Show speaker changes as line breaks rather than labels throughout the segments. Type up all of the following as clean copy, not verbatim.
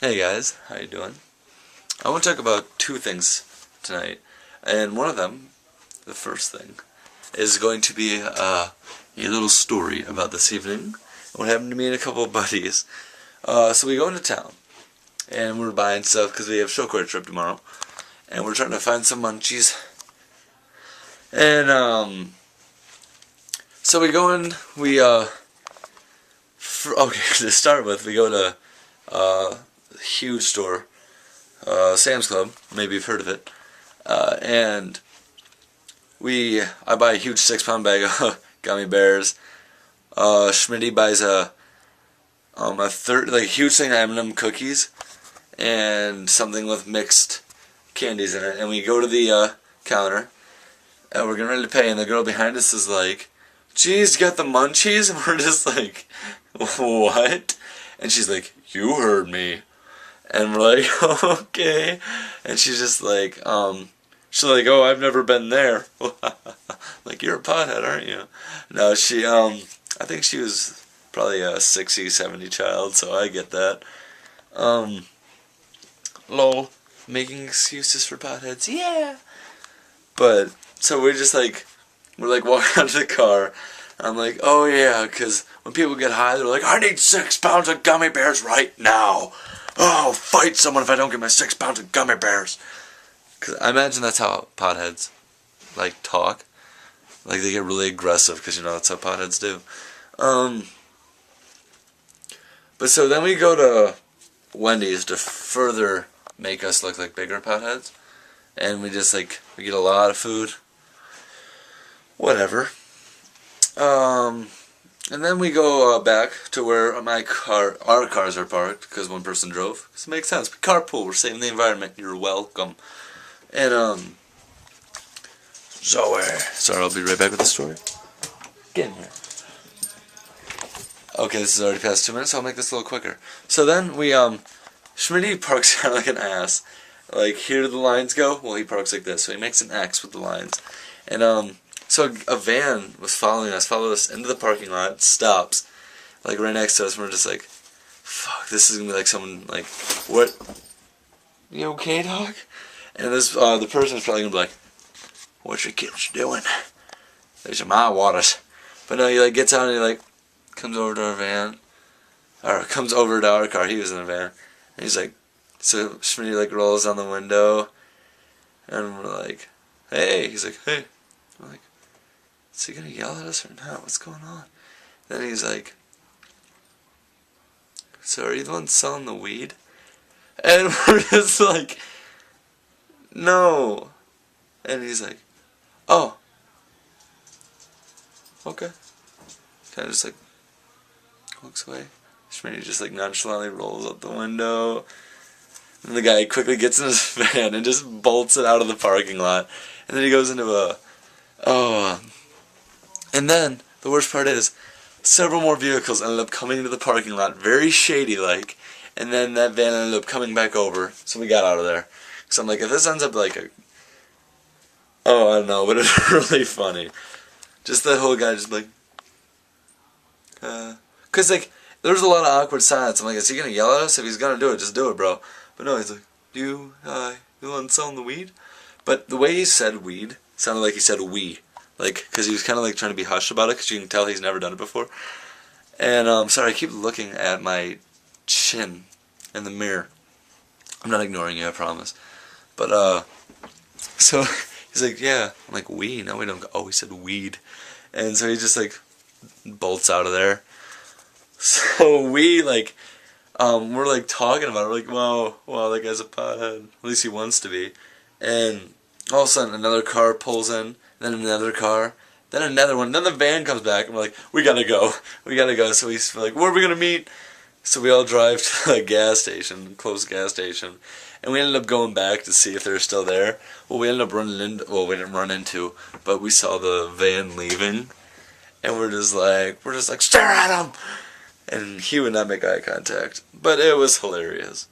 Hey guys, how you doing? I want to talk about two things tonight, and one of them, the first thing, is going to be a little story about this evening. What happened to me and a couple of buddies. So we go into town, and we're buying stuff because we have show choir trip tomorrow, and we're trying to find some munchies. And so we go in. To start with, we go to huge store, Sam's Club. Maybe you've heard of it. And I buy a huge 6-pound bag of gummy bears. Schmitty buys a huge thing of M&M cookies and something with mixed candies in it. And we go to the counter, and we're getting ready to pay, and the girl behind us is like, "Geez, you got the munchies?" And we're just like, "What?" And she's like, "You heard me." And we're like, "Okay." And she's just like, she's like, "Oh, I've never been there." Like, you're a pothead, aren't you? No, I think she was probably a 60, 70 child, so I get that. Lol. Making excuses for potheads, yeah. But, so we're walking out to the car. I'm like, "Oh yeah," because when people get high, they're like, "I need 6 pounds of gummy bears right now. Oh, I'll fight someone if I don't get my 6 pounds of gummy bears." Because I imagine that's how potheads, talk. Like, they get really aggressive, because, that's how potheads do. But so then we go to Wendy's to further make us look like bigger potheads. And we just, we get a lot of food. Whatever. And then we go back to where our cars are parked, because one person drove. Because it makes sense. We carpool. We're saving the environment. You're welcome. And, sorry, I'll be right back with the story. Get in here. Okay, this is already past 2 minutes, so I'll make this a little quicker. So then Schmitty parks kind of like an ass. Like, here do the lines go? Well, he parks like this, so he makes an X with the lines. And, so a van was followed us into the parking lot, stops, right next to us, and we're just like, fuck, this is gonna be someone, what? You okay, dog? And the person is probably gonna be like, "What's your kids doing? These are my waters." But no, he gets out and he comes over to our van, or comes over to our car. He was in the van, and he's like, so Schmitty rolls down the window, and we're like, "Hey," he's like, "Hey," I'm like, "Is he gonna yell at us or not? What's going on?" Then he's like, "So are you the one selling the weed?" And we're just like, "No." And he's like, "Oh, okay." Kind of just looks away. Schmitty just nonchalantly rolls up the window. And the guy quickly gets in his van and just bolts it out of the parking lot. And then he goes into and then the worst part is, several more vehicles ended up coming into the parking lot, very shady and then that van ended up coming back over, so we got out of there. So I'm like, if this ends up I don't know, but it's really funny. Just that whole guy just because there was a lot of awkward silence. I'm like, is he gonna yell at us? If he's gonna do it, just do it, bro. But no, he's like, you want selling the weed? But the way he said weed sounded like he said we. Because he was kind of trying to be hush about it, because you can tell he's never done it before. And, sorry, I keep looking at my chin in the mirror. I'm not ignoring you, I promise. But, so, he's like, "Yeah." I'm like, "We?" No, we don't go. Oh, he said weed. And so he just, bolts out of there. So we, we're, talking about it. We're like, wow, that guy's a pothead. At least he wants to be. And all of a sudden, another car pulls in. Then another car, then another one, then the van comes back, and we're like, we gotta go. So we're like, where are we gonna meet? So we all drive to a gas station, close gas station, and we ended up going back to see if they're still there. Well, we ended up we didn't run into, but we saw the van leaving, and we're just like, "Stare at him!" And he would not make eye contact, but it was hilarious.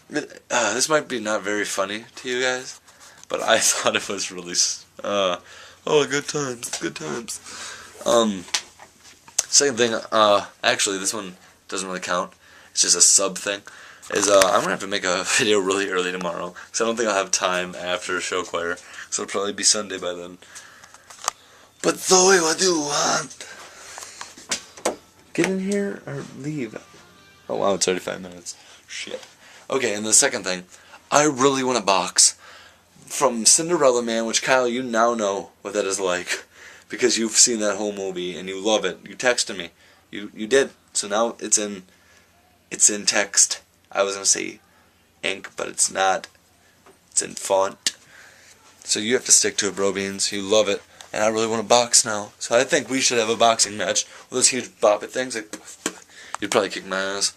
This might be not very funny to you guys, but I thought it was really, good times. Second thing, actually this one doesn't really count. It's just a sub thing. is I'm gonna have to make a video really early tomorrow, because I don't think I'll have time after show choir, so it'll probably be Sunday by then. But Zoe, what do you want? Get in here or leave. Oh wow, it's already 5 minutes. Shit. Okay, and the second thing, I really want a box from Cinderella Man, which Kyle, you now know what that is like, because you've seen that whole movie and you love it. You texted me. You did. So now it's in text. I was gonna say ink, but it's not. It's in font. So you have to stick to it, bro beans. You love it. And I really want a box now. So I think we should have a boxing match with those huge bop it things. Like, you'd probably kick my ass.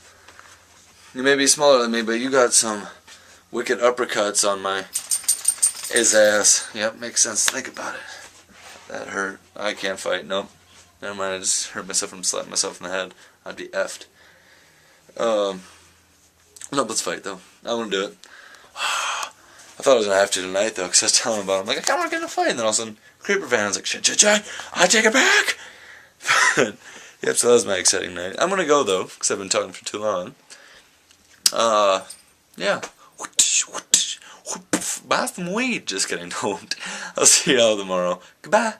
You may be smaller than me, but you got some wicked uppercuts on his ass. Yep, makes sense. Think about it. That hurt. I can't fight. Nope. Never mind. I just hurt myself from slapping myself in the head. I'd be effed. Nope, let's fight though. I want to do it. I thought I was going to have to tonight though, because I was telling him about it. I'm like, I want to get in a fight. And then all of a sudden, Creeper Van's like, shit, I take it back. Yep, so that was my exciting night. I'm going to go though, because I've been talking for too long. Yeah. Buy some weed. Just kidding, don't. I'll see y'all tomorrow. Goodbye.